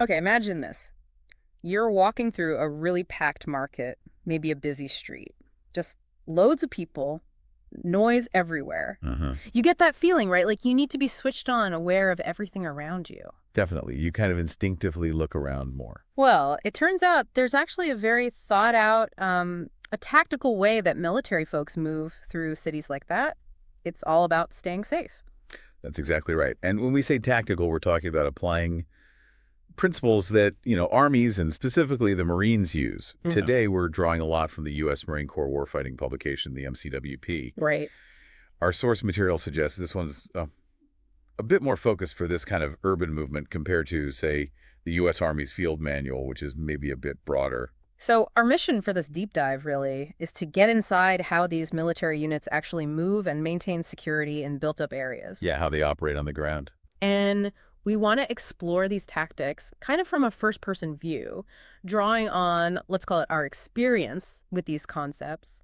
Okay, imagine this. You're walking through a really packed market, maybe a busy street. Just loads of people, noise everywhere. You get that feeling, right? Like you need to be switched on, aware of everything around you. Definitely. You kind of instinctively look around more. Well, it turns out there's actually a very thought out, a tactical way that military folks move through cities like that. It's all about staying safe. That's exactly right. And when we say tactical, we're talking about applying principles that, armies and specifically the Marines use. Today, we're drawing a lot from the U.S. Marine Corps warfighting publication, the MCWP. Right. Our source material suggests this one's a bit more focused for this kind of urban movement compared to, say, the U.S. Army's field manual, which is maybe a bit broader. So our mission for this deep dive really is to get inside how these military units actually move and maintain security in built-up areas. Yeah, how they operate on the ground. And we want to explore these tactics kind of from a first-person view, drawing on, let's call it our experience with these concepts.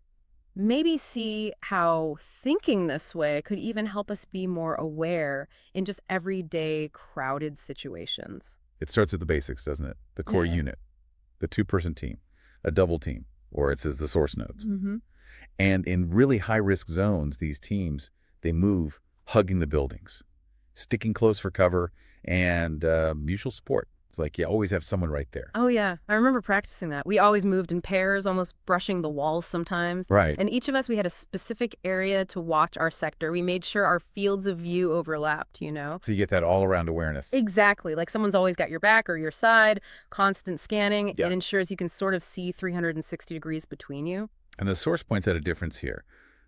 Maybe see how thinking this way could even help us be more aware in just everyday crowded situations. It starts with the basics, doesn't it? The core unit, the two-person team, a double team, or it says the source notes. And in really high-risk zones, these teams, they move hugging the buildings, sticking close for cover, and mutual support. It's like you always have someone right there. Oh, yeah. I remember practicing that. We always moved in pairs, almost brushing the walls sometimes. Right. And each of us, we had a specific area to watch our sector. We made sure our fields of view overlapped, So you get that all-around awareness. Exactly. Like someone's always got your back or your side, constant scanning. Yeah. It ensures you can sort of see 360 degrees between you. And the source points out a difference here.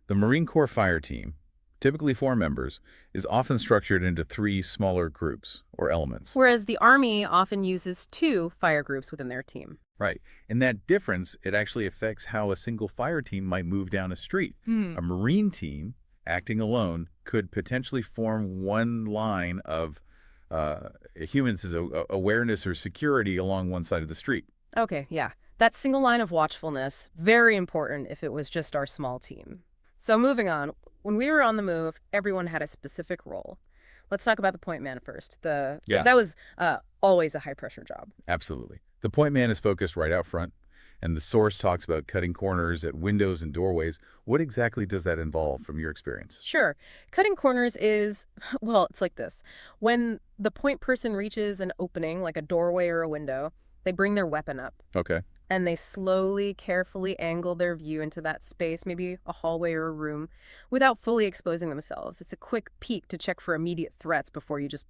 The Marine Corps fire team, typically 4 members, is often structured into 3 smaller groups or elements. Whereas the Army often uses 2 fire groups within their team. Right. And that difference, it actually affects how a single fire team might move down a street. A Marine team, acting alone, could potentially form one line of humans' awareness or security along one side of the street. Okay, yeah. That single line of watchfulness, very important if it was just our small team. So moving on, when we were on the move, everyone had a specific role. Let's talk about the point man first. That was always a high-pressure job. Absolutely. The point man is focused right out front, and the source talks about cutting corners at windows and doorways. What exactly does that involve from your experience? Sure. Cutting corners is, well, it's like this. When the point person reaches an opening, like a doorway or a window, they bring their weapon up. Okay. And they slowly, carefully angle their view into that space, maybe a hallway or a room, without fully exposing themselves. It's a quick peek to check for immediate threats before you just,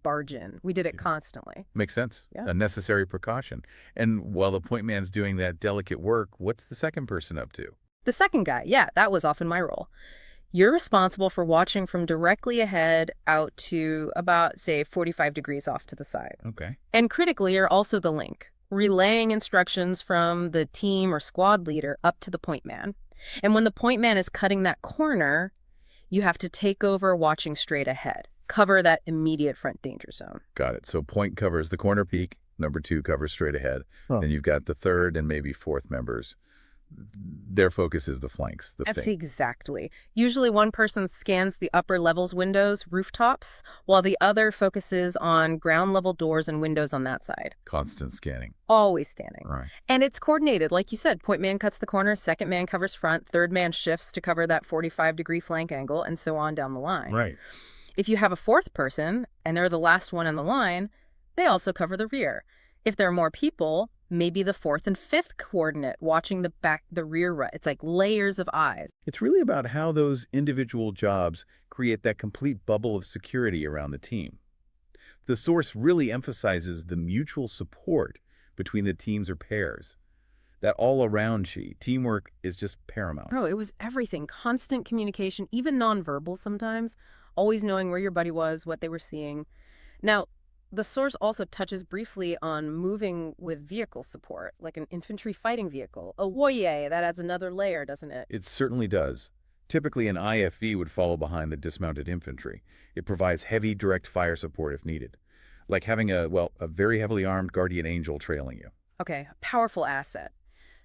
barge in. We did it constantly. Makes sense. Yeah. A necessary precaution. And while the point man's doing that delicate work, what's the second person up to? The second guy, yeah, that was often my role. You're responsible for watching from directly ahead out to about, say, 45 degrees off to the side. Okay. And critically, you're also the link, relaying instructions from the team or squad leader up to the point man. And when the point man is cutting that corner, you have to take over watching straight ahead, cover that immediate front danger zone. Got it. So point covers the corner peak, number 2 covers straight ahead. Then you've got the third and maybe fourth members. Their focus is the flanks. Exactly. Usually one person scans the upper levels windows, rooftops, while the other focuses on ground level doors and windows on that side. Constant scanning. Always scanning. Right. And it's coordinated. Like you said, point man cuts the corner, second man covers front, third man shifts to cover that 45-degree flank angle, and so on down the line. Right. If you have a fourth person, and they're the last one in the line, they also cover the rear. If there are more people, maybe the fourth and fifth coordinate watching the back, the rear. It's like layers of eyes. It's really about how those individual jobs create that complete bubble of security around the team. The source really emphasizes the mutual support between the teams or pairs. That all-around teamwork is just paramount. Oh, it was everything. Constant communication, even nonverbal sometimes. Always knowing where your buddy was, what they were seeing. Now, the source also touches briefly on moving with vehicle support, like an infantry fighting vehicle. A Woye, that adds another layer, doesn't it? It certainly does. Typically, an IFV would follow behind the dismounted infantry. It provides heavy direct fire support if needed, like having a very heavily armed guardian angel trailing you. Okay, a powerful asset.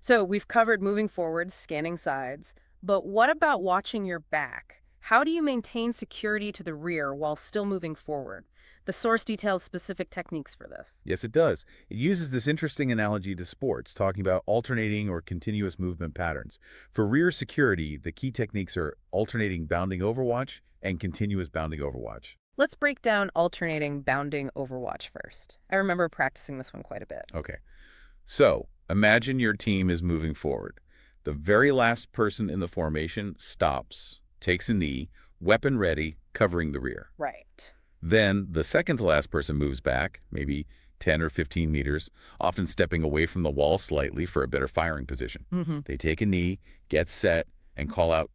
So we've covered moving forward, scanning sides, but what about watching your back? How do you maintain security to the rear while still moving forward? The source details specific techniques for this. Yes, it does. It uses this interesting analogy to sports, talking about alternating or continuous movement patterns. For rear security, the key techniques are alternating bounding overwatch and continuous bounding overwatch. Let's break down alternating bounding overwatch first. I remember practicing this one quite a bit. Okay. So, imagine your team is moving forward. The very last person in the formation stops, takes a knee, weapon ready, covering the rear. Right. Then the second to last person moves back, maybe 10 or 15 meters, often stepping away from the wall slightly for a better firing position. They take a knee, get set, and call out,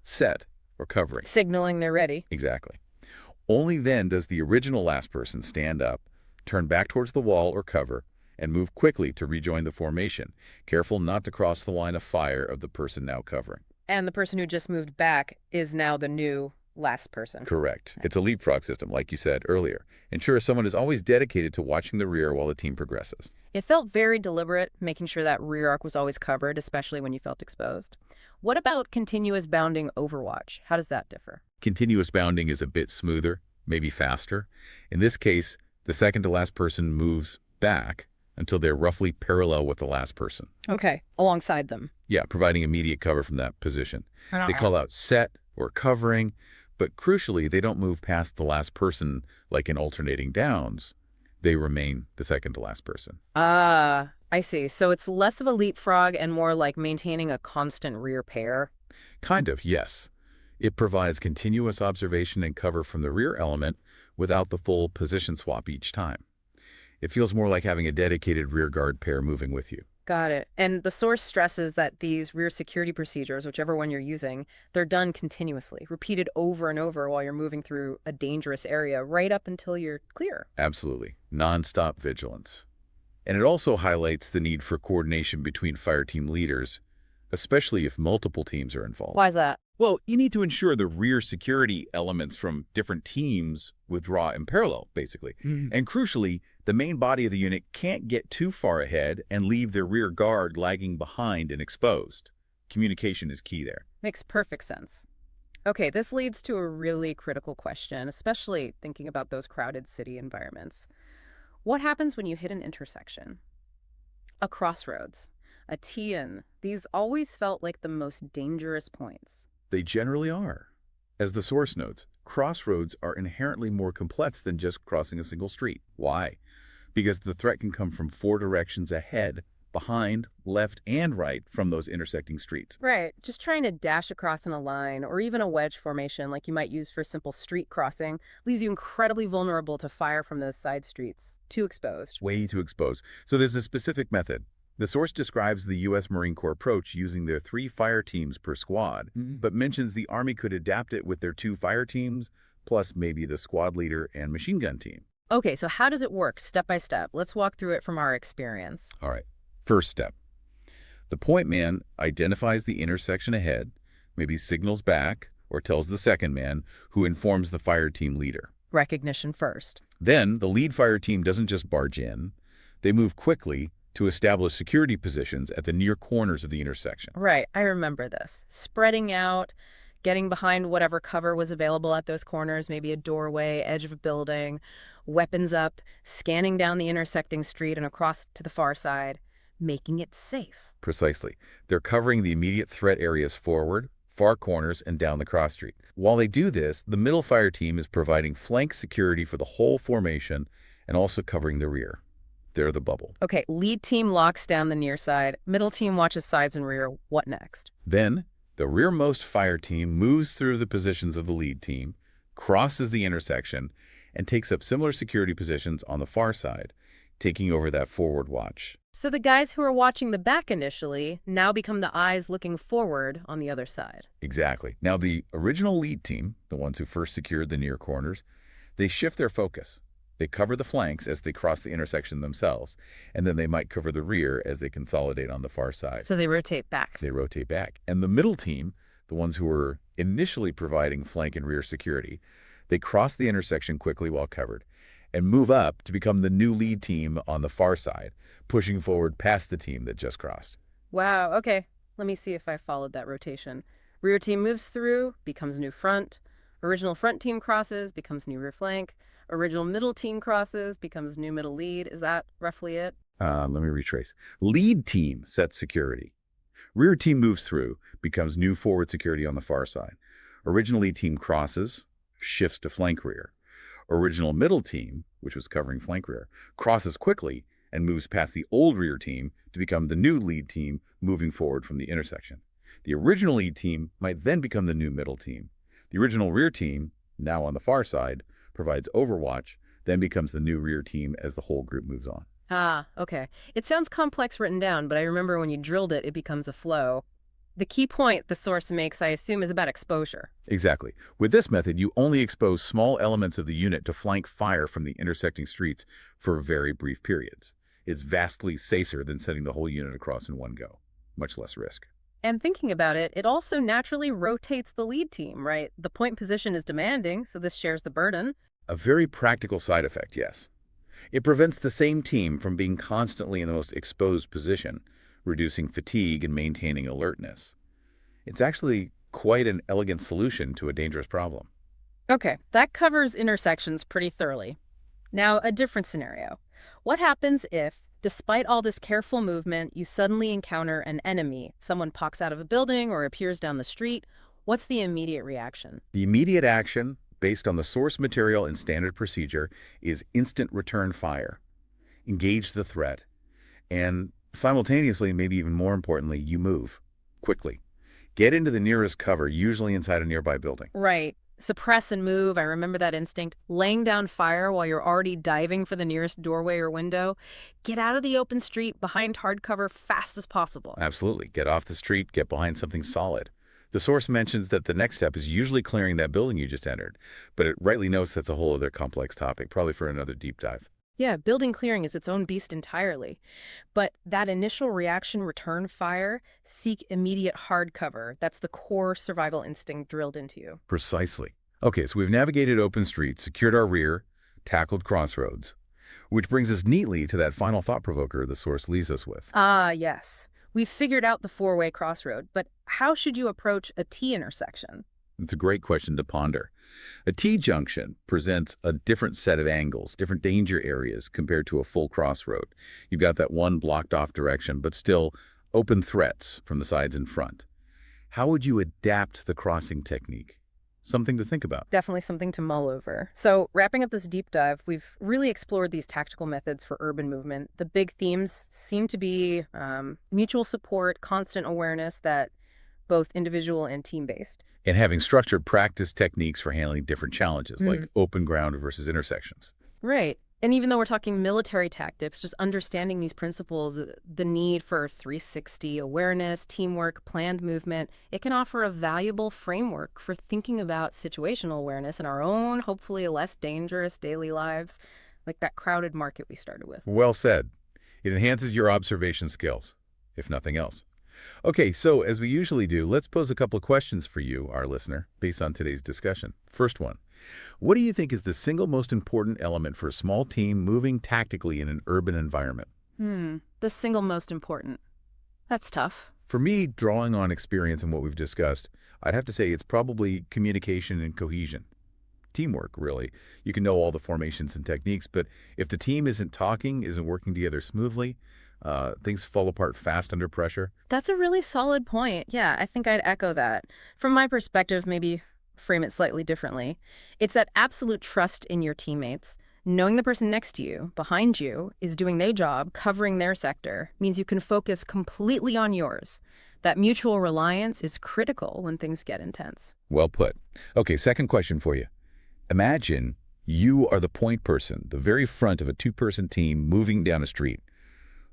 set or covering. Signaling they're ready. Exactly. Only then does the original last person stand up, turn back towards the wall or cover, and move quickly to rejoin the formation, careful not to cross the line of fire of the person now covering. And the person who just moved back is now the new last person. Correct. It's a leapfrog system, like you said earlier. Ensure someone is always dedicated to watching the rear while the team progresses. It felt very deliberate, making sure that rear arc was always covered, especially when you felt exposed. What about continuous bounding overwatch? How does that differ? Continuous bounding is a bit smoother, maybe faster. In this case, the second to last person moves back until they're roughly parallel with the last person. Okay, alongside them. Yeah, providing immediate cover from that position. They call out set or covering, but crucially, they don't move past the last person like in alternating downs. They remain the second to last person. Ah, I see. So it's less of a leapfrog and more like maintaining a constant rear pair? Kind of, yes. It provides continuous observation and cover from the rear element without the full position swap each time. It feels more like having a dedicated rear guard pair moving with you. Got it. And the source stresses that these rear security procedures, whichever one you're using, they're done continuously, repeated over and over while you're moving through a dangerous area right up until you're clear. Absolutely. Non-stop vigilance. And it also highlights the need for coordination between fire team leaders, especially if multiple teams are involved. Why is that? Well, you need to ensure the rear security elements from different teams withdraw in parallel, basically. And crucially, the main body of the unit can't get too far ahead and leave their rear guard lagging behind and exposed. Communication is key there. Makes perfect sense. Okay, this leads to a really critical question, especially thinking about those crowded city environments. What happens when you hit an intersection? A crossroads, a T-in. These always felt like the most dangerous points. They generally are. As the source notes, crossroads are inherently more complex than just crossing a single street. Why? Because the threat can come from 4 directions ahead, behind, left, and right from those intersecting streets. Right. Just trying to dash across in a line or even a wedge formation like you might use for simple street crossing leaves you incredibly vulnerable to fire from those side streets. Too exposed. Way too exposed. So there's a specific method. The source describes the U.S. Marine Corps approach using their 3 fire teams per squad, but mentions the Army could adapt it with their 2 fire teams, plus maybe the squad leader and machine gun team. Okay, so how does it work step by step? Let's walk through it from our experience. All right. First step. The point man identifies the intersection ahead, maybe signals back, or tells the second man, who informs the fire team leader. Recognition first. Then, the lead fire team doesn't just barge in. They move quickly to establish security positions at the near corners of the intersection. Right, I remember this. Spreading out, getting behind whatever cover was available at those corners, maybe a doorway, edge of a building, weapons up, scanning down the intersecting street and across to the far side, making it safe. Precisely. They're covering the immediate threat areas forward, far corners, and down the cross street. While they do this, the middle fire team is providing flank security for the whole formation and also covering the rear. They're the bubble. Okay, lead team locks down the near side, middle team watches sides and rear. What next? Then, the rearmost fire team moves through the positions of the lead team, crosses the intersection, and takes up similar security positions on the far side, taking over that forward watch. So the guys who are watching the back initially now become the eyes looking forward on the other side. Exactly. Now, the original lead team, the ones who first secured the near corners, they shift their focus. They cover the flanks as they cross the intersection themselves, and then they might cover the rear as they consolidate on the far side. So they rotate back. They rotate back. And the middle team, the ones who were initially providing flank and rear security, they cross the intersection quickly while covered and move up to become the new lead team on the far side, pushing forward past the team that just crossed. Wow, okay. Let me see if I followed that rotation. Rear team moves through, becomes new front. Original front team crosses, becomes new rear flank. Original middle team crosses, becomes new middle lead. Is that roughly it? Let me retrace. Lead team sets security. Rear team moves through, becomes new forward security on the far side. Original lead team crosses, shifts to flank rear. Original middle team, which was covering flank rear, crosses quickly and moves past the old rear team to become the new lead team moving forward from the intersection. The original lead team might then become the new middle team. The original rear team, now on the far side, provides overwatch, then becomes the new rear team as the whole group moves on. Ah, okay. It sounds complex written down, but I remember when you drilled it, it becomes a flow. The key point the source makes, I assume, is about exposure. Exactly. With this method, you only expose small elements of the unit to flank fire from the intersecting streets for very brief periods. It's vastly safer than sending the whole unit across in one go. Much less risk. And thinking about it, it also naturally rotates the lead team, right? The point position is demanding, so this shares the burden. A very practical side effect, yes. It prevents the same team from being constantly in the most exposed position, reducing fatigue and maintaining alertness. It's actually quite an elegant solution to a dangerous problem. Okay, that covers intersections pretty thoroughly. Now, a different scenario. What happens if, despite all this careful movement, you suddenly encounter an enemy? Someone pops out of a building or appears down the street. What's the immediate reaction? The immediate action, based on the source material and standard procedure, is instant return fire. Engage the threat. And simultaneously, maybe even more importantly, you move quickly. Get into the nearest cover, usually inside a nearby building. Right. Suppress and move. I remember that instinct. Laying down fire while you're already diving for the nearest doorway or window. Get out of the open street behind hard cover fast as possible. Absolutely. Get off the street, get behind something solid. The source mentions that the next step is usually clearing that building you just entered, but it rightly notes that's a whole other complex topic, probably for another deep dive. Yeah, building clearing is its own beast entirely. But that initial reaction, return fire, seek immediate hard cover. That's the core survival instinct drilled into you. Precisely. Okay, so we've navigated open streets, secured our rear, tackled crossroads, which brings us neatly to that final thought provoker the source leaves us with. Ah, yes. We've figured out the four-way crossroad, but how should you approach a T intersection? It's a great question to ponder. A T-junction presents a different set of angles, different danger areas compared to a full crossroad. You've got that one blocked off direction, but still open threats from the sides and front. How would you adapt the crossing technique? Something to think about. Definitely something to mull over. So, wrapping up this deep dive, we've really explored these tactical methods for urban movement. The big themes seem to be mutual support, constant awareness, that both individual and team-based. And having structured practice techniques for handling different challenges, like open ground versus intersections. Right. And even though we're talking military tactics, just understanding these principles, the need for 360 awareness, teamwork, planned movement, it can offer a valuable framework for thinking about situational awareness in our own, hopefully less dangerous daily lives, like that crowded market we started with. Well said. It enhances your observation skills, if nothing else. Okay, so as we usually do, let's pose a couple of questions for you, our listener, based on today's discussion. First one, what do you think is the single most important element for a small team moving tactically in an urban environment? The single most important. That's tough. For me, drawing on experience and what we've discussed, I'd have to say it's probably communication and cohesion. Teamwork, really. You can know all the formations and techniques, but if the team isn't talking, isn't working together smoothly, things fall apart fast under pressure. That's a really solid point. Yeah, I think I'd echo that. From my perspective, maybe frame it slightly differently. It's that absolute trust in your teammates. Knowing the person next to you, behind you, is doing their job, covering their sector, means you can focus completely on yours. That mutual reliance is critical when things get intense. Well put. Okay, second question for you. Imagine you are the point person, the very front of a two-person team moving down a street.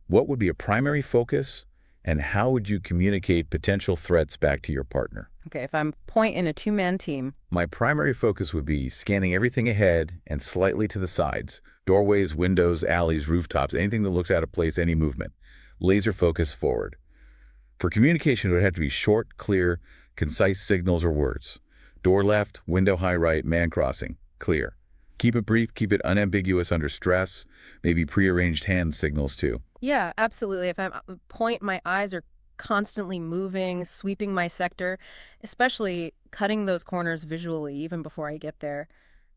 What would be a primary focus, and how would you communicate potential threats back to your partner? Okay, if I'm point in a two-man team. My primary focus would be scanning everything ahead and slightly to the sides. Doorways, windows, alleys, rooftops, anything that looks out of place, any movement. Laser focus forward. For communication, it would have to be short, clear, concise signals or words. Door left, window high right, man crossing. Clear. Keep it brief, keep it unambiguous under stress, maybe prearranged hand signals too. Yeah, absolutely. If I'm point, my eyes are constantly moving, sweeping my sector, especially cutting those corners visually even before I get there.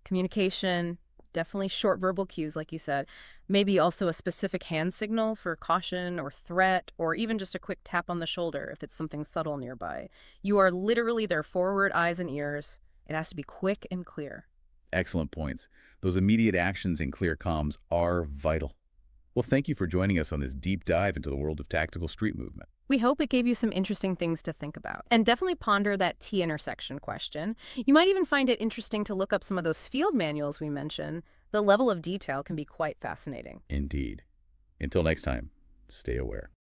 Communication, Definitely short verbal cues, like you said. Maybe also a specific hand signal for caution or threat, or even just a quick tap on the shoulder if it's something subtle nearby. You are literally their forward eyes and ears. It has to be quick and clear. Excellent points. Those immediate actions and clear comms are vital. Well, thank you for joining us on this deep dive into the world of tactical street movement. We hope it gave you some interesting things to think about. And definitely ponder that T-intersection question. You might even find it interesting to look up some of those field manuals we mentioned. The level of detail can be quite fascinating. Indeed. Until next time, stay aware.